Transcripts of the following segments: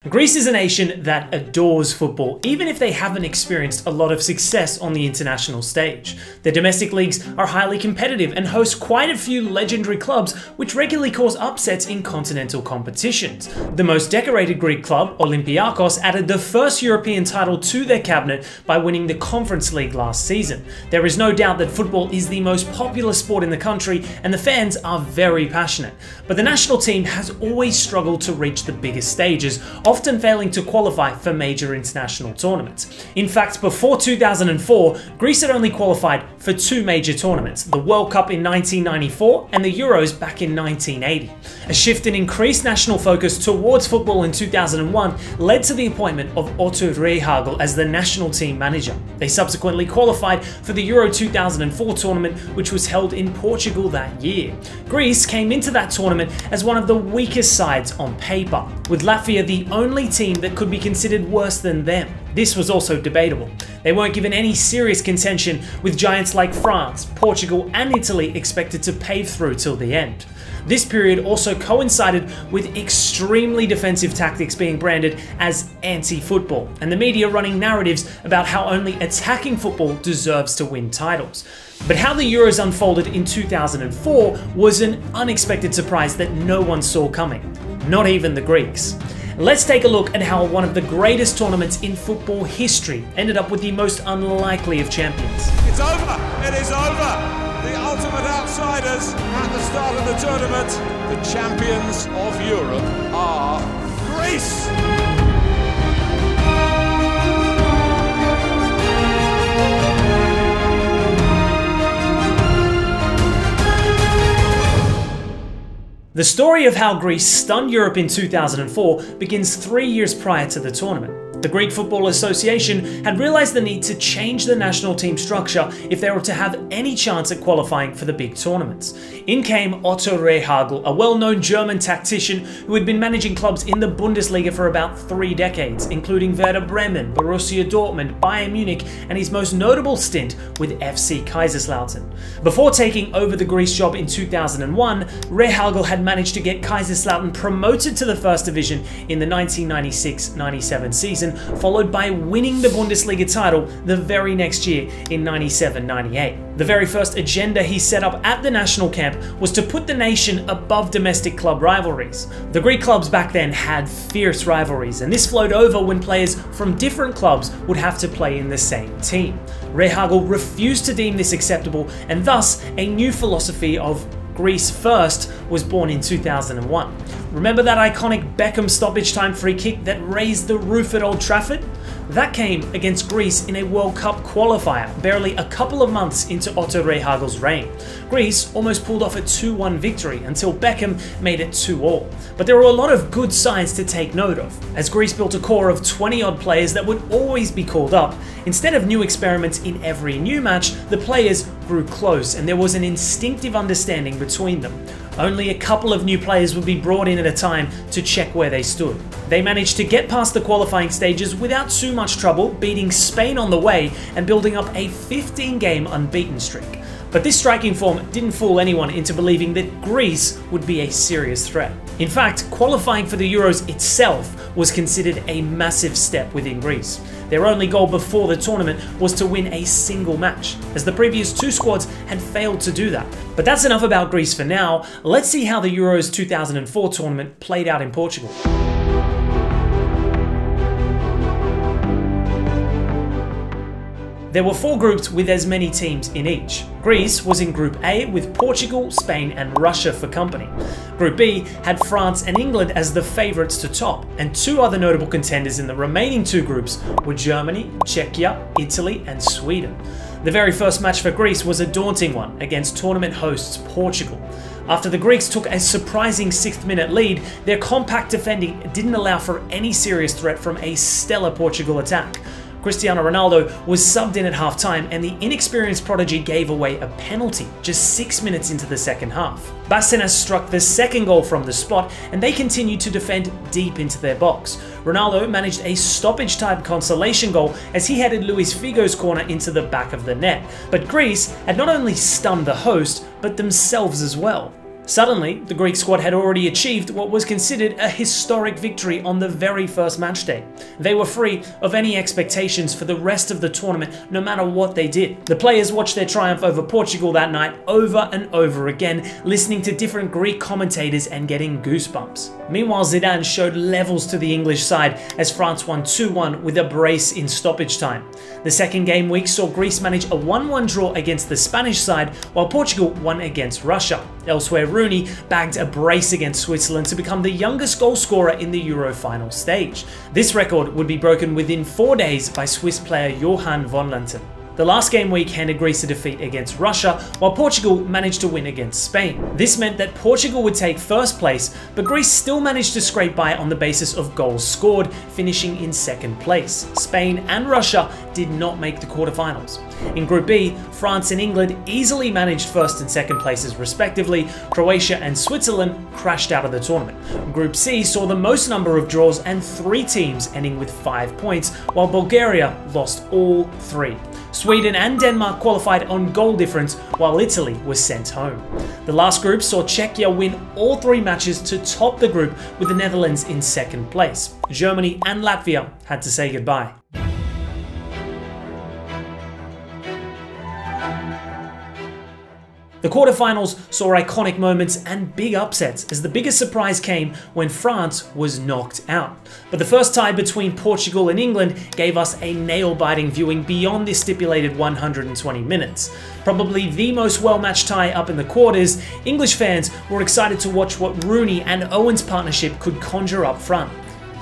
Greece is a nation that adores football, even if they haven't experienced a lot of success on the international stage. Their domestic leagues are highly competitive and host quite a few legendary clubs, which regularly cause upsets in continental competitions. The most decorated Greek club, Olympiakos, added the first European title to their cabinet by winning the Conference League last season. There is no doubt that football is the most popular sport in the country, and the fans are very passionate. But the national team has always struggled to reach the biggest stages, often failing to qualify for major international tournaments. In fact, before 2004, Greece had only qualified for two major tournaments, the World Cup in 1994 and the Euros back in 1980. A shift in increased national focus towards football in 2001 led to the appointment of Otto Rehhagel as the national team manager. They subsequently qualified for the Euro 2004 tournament, which was held in Portugal that year. Greece came into that tournament as one of the weakest sides on paper, with Latvia the only team that could be considered worse than them. This was also debatable. They weren't given any serious contention, with giants like France, Portugal and Italy expected to pave through till the end. This period also coincided with extremely defensive tactics being branded as anti-football, and the media running narratives about how only attacking football deserves to win titles. But how the Euros unfolded in 2004 was an unexpected surprise that no one saw coming, not even the Greeks. Let's take a look at how one of the greatest tournaments in football history ended up with the most unlikely of champions. It's over! It is over! The ultimate outsiders at the start of the tournament. The champions of Europe are Greece! The story of how Greece stunned Europe in 2004 begins 3 years prior to the tournament. The Greek Football Association had realised the need to change the national team structure if they were to have any chance at qualifying for the big tournaments. In came Otto Rehhagel, a well-known German tactician who had been managing clubs in the Bundesliga for about 3 decades, including Werder Bremen, Borussia Dortmund, Bayern Munich, and his most notable stint with FC Kaiserslautern. Before taking over the Greece job in 2001, Rehhagel had managed to get Kaiserslautern promoted to the first division in the 1996-97 season, followed by winning the Bundesliga title the very next year in 97-98. The very first agenda he set up at the national camp was to put the nation above domestic club rivalries. The Greek clubs back then had fierce rivalries, and this flowed over when players from different clubs would have to play in the same team. Rehhagel refused to deem this acceptable, and thus a new philosophy of Greece first was born in 2001. Remember that iconic Beckham stoppage time free kick that raised the roof at Old Trafford? That came against Greece in a World Cup qualifier, barely a couple of months into Otto Rehhagel's reign. Greece almost pulled off a 2-1 victory until Beckham made it 2-2. But there were a lot of good signs to take note of, as Greece built a core of 20-odd players that would always be called up. Instead of new experiments in every new match, the players grew close and there was an instinctive understanding between them. Only a couple of new players would be brought in at a time to check where they stood. They managed to get past the qualifying stages without too much trouble, beating Spain on the way and building up a 15-game unbeaten streak. But this striking form didn't fool anyone into believing that Greece would be a serious threat. In fact, qualifying for the Euros itself was considered a massive step within Greece. Their only goal before the tournament was to win a single match, as the previous two squads had failed to do that. But that's enough about Greece for now. Let's see how the Euros 2004 tournament played out in Portugal. There were 4 groups with as many teams in each. Greece was in Group A with Portugal, Spain and Russia for company. Group B had France and England as the favourites to top, and 2 other notable contenders in the remaining 2 groups were Germany, Czechia, Italy and Sweden. The very first match for Greece was a daunting one against tournament hosts Portugal. After the Greeks took a surprising 6th-minute lead, their compact defending didn't allow for any serious threat from a stellar Portugal attack. Cristiano Ronaldo was subbed in at half-time, and the inexperienced prodigy gave away a penalty just 6 minutes into the second half. Bárcenas struck the second goal from the spot, and they continued to defend deep into their box. Ronaldo managed a stoppage-time consolation goal as he headed Luis Figo's corner into the back of the net. But Greece had not only stunned the host, but themselves as well. Suddenly, the Greek squad had already achieved what was considered a historic victory on the very first match day. They were free of any expectations for the rest of the tournament, no matter what they did. The players watched their triumph over Portugal that night over and over again, listening to different Greek commentators and getting goosebumps. Meanwhile, Zidane showed levels to the English side as France won 2-1 with a brace in stoppage time. The second game week saw Greece manage a 1-1 draw against the Spanish side, while Portugal won against Russia. Elsewhere, Rooney bagged a brace against Switzerland to become the youngest goal scorer in the Euro final stage. This record would be broken within 4 days by Swiss player Johan von Lenten. The last game week handed Greece a defeat against Russia, while Portugal managed to win against Spain. This meant that Portugal would take first place, but Greece still managed to scrape by on the basis of goals scored, finishing in second place. Spain and Russia did not make the quarterfinals. In Group B, France and England easily managed first and second places respectively. Croatia and Switzerland crashed out of the tournament. Group C saw the most number of draws and 3 teams ending with 5 points, while Bulgaria lost all 3. Sweden and Denmark qualified on goal difference, while Italy was sent home. The last group saw Czechia win all 3 matches to top the group, with the Netherlands in second place. Germany and Latvia had to say goodbye. The quarterfinals saw iconic moments and big upsets, as the biggest surprise came when France was knocked out. But the first tie between Portugal and England gave us a nail-biting viewing beyond the stipulated 120 minutes. Probably the most well-matched tie up in the quarters, English fans were excited to watch what Rooney and Owen's partnership could conjure up front.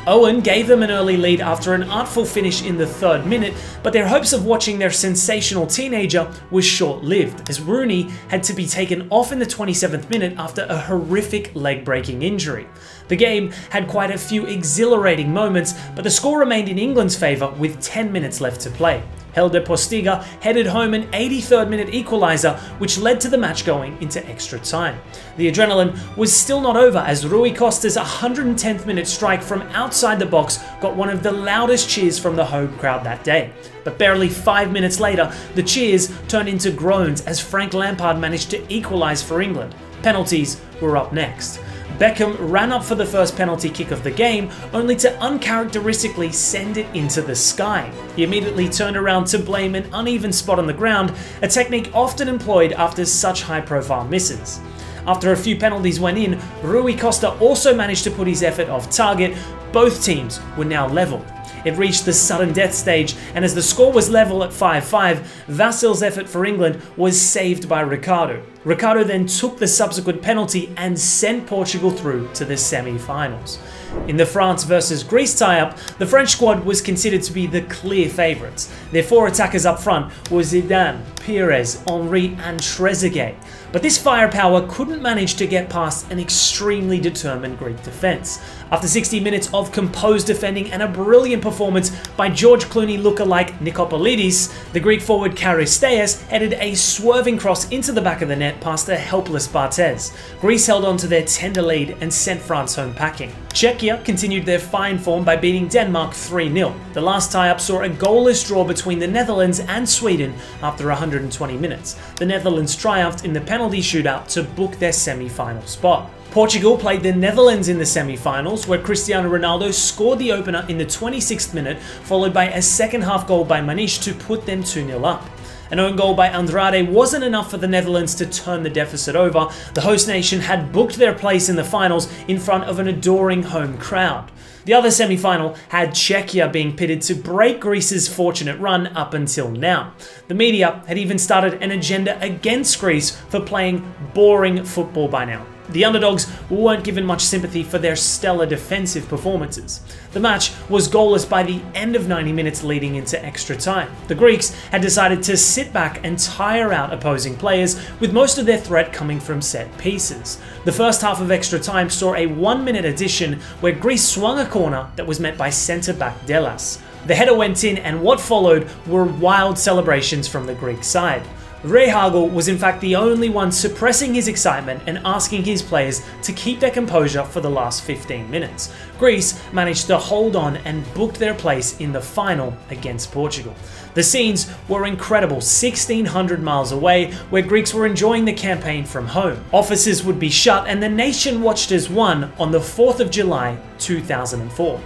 Owen gave them an early lead after an artful finish in the 3rd minute, but their hopes of watching their sensational teenager was short-lived, as Rooney had to be taken off in the 27th minute after a horrific leg-breaking injury. The game had quite a few exhilarating moments, but the score remained in England's favour with 10 minutes left to play. Helder Postiga headed home an 83rd minute equaliser, which led to the match going into extra time. The adrenaline was still not over, as Rui Costa's 110th minute strike from outside the box got one of the loudest cheers from the home crowd that day. But barely 5 minutes later, the cheers turned into groans as Frank Lampard managed to equalise for England. Penalties were up next. Beckham ran up for the first penalty kick of the game, only to uncharacteristically send it into the sky. He immediately turned around to blame an uneven spot on the ground, a technique often employed after such high-profile misses. After a few penalties went in, Rui Costa also managed to put his effort off target. Both teams were now level. It reached the sudden death stage, and as the score was level at 5-5, Vasil's effort for England was saved by Ricardo. Ricardo then took the subsequent penalty and sent Portugal through to the semi-finals. In the France versus Greece tie-up, the French squad was considered to be the clear favourites. Their 4 attackers up front were Zidane, Pires, Henry and Trezeguet. But this firepower couldn't manage to get past an extremely determined Greek defence. After 60 minutes of composed defending and a brilliant performance by George Clooney lookalike Nikopolidis, the Greek forward Charisteas headed a swerving cross into the back of the net past a helpless Barthez. Greece held on to their tender lead and sent France home packing. Czechia continued their fine form by beating Denmark 3-0. The last tie-up saw a goalless draw between the Netherlands and Sweden after 120 minutes. The Netherlands triumphed in the penalty shootout to book their semi-final spot. Portugal played the Netherlands in the semi-finals, where Cristiano Ronaldo scored the opener in the 26th minute, followed by a second-half goal by Maniche to put them 2-0 up. An own goal by Andrade wasn't enough for the Netherlands to turn the deficit over. The host nation had booked their place in the finals in front of an adoring home crowd. The other semi-final had Czechia being pitted to break Greece's fortunate run up until now. The media had even started an agenda against Greece for playing boring football by now. The underdogs weren't given much sympathy for their stellar defensive performances. The match was goalless by the end of 90 minutes leading into extra time. The Greeks had decided to sit back and tire out opposing players, with most of their threat coming from set pieces. The first half of extra time saw a 1-minute addition where Greece swung a corner that was met by centre-back Delas. The header went in, and what followed were wild celebrations from the Greek side. Rehhagel was in fact the only one suppressing his excitement and asking his players to keep their composure for the last 15 minutes. Greece managed to hold on and booked their place in the final against Portugal. The scenes were incredible, 1,600 miles away, where Greeks were enjoying the campaign from home. Offices would be shut and the nation watched as one on the 4th of July 2004.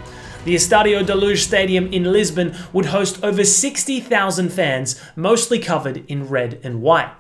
The Estadio da Luz Stadium in Lisbon would host over 60,000 fans, mostly covered in red and white.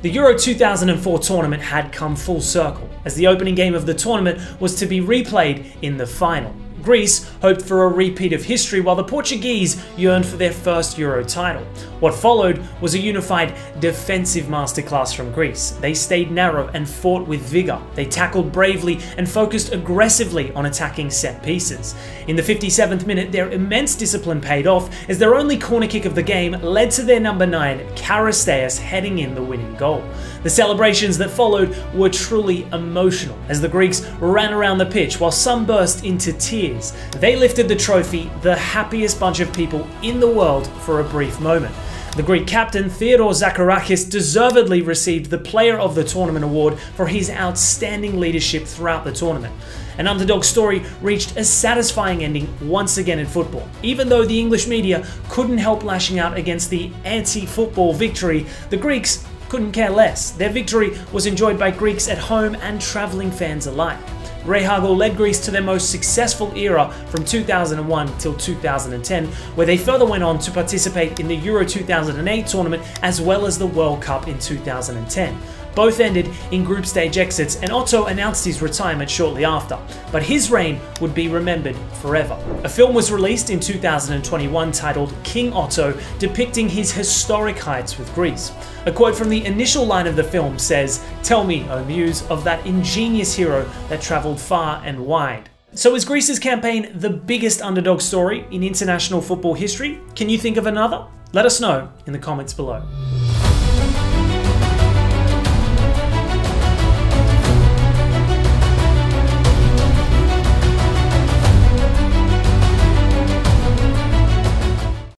The Euro 2004 tournament had come full circle, as the opening game of the tournament was to be replayed in the final. Greece hoped for a repeat of history, while the Portuguese yearned for their first Euro title. What followed was a unified defensive masterclass from Greece. They stayed narrow and fought with vigour. They tackled bravely and focused aggressively on attacking set pieces. In the 57th minute, their immense discipline paid off, as their only corner kick of the game led to their number 9, Charisteas, heading in the winning goal. The celebrations that followed were truly emotional, as the Greeks ran around the pitch while some burst into tears. They lifted the trophy, the happiest bunch of people in the world, for a brief moment. The Greek captain, Theodore Zacharakis, deservedly received the Player of the Tournament award for his outstanding leadership throughout the tournament. An underdog story reached a satisfying ending once again in football. Even though the English media couldn't help lashing out against the anti-football victory, the Greeks couldn't care less. Their victory was enjoyed by Greeks at home and travelling fans alike. Rehhagel led Greece to their most successful era from 2001 till 2010, where they further went on to participate in the Euro 2008 tournament as well as the World Cup in 2010. Both ended in group stage exits, and Otto announced his retirement shortly after, but his reign would be remembered forever. A film was released in 2021 titled King Otto, depicting his historic heights with Greece. A quote from the initial line of the film says, "Tell me, O Muse, of that ingenious hero that travelled far and wide." So is Greece's campaign the biggest underdog story in international football history? Can you think of another? Let us know in the comments below.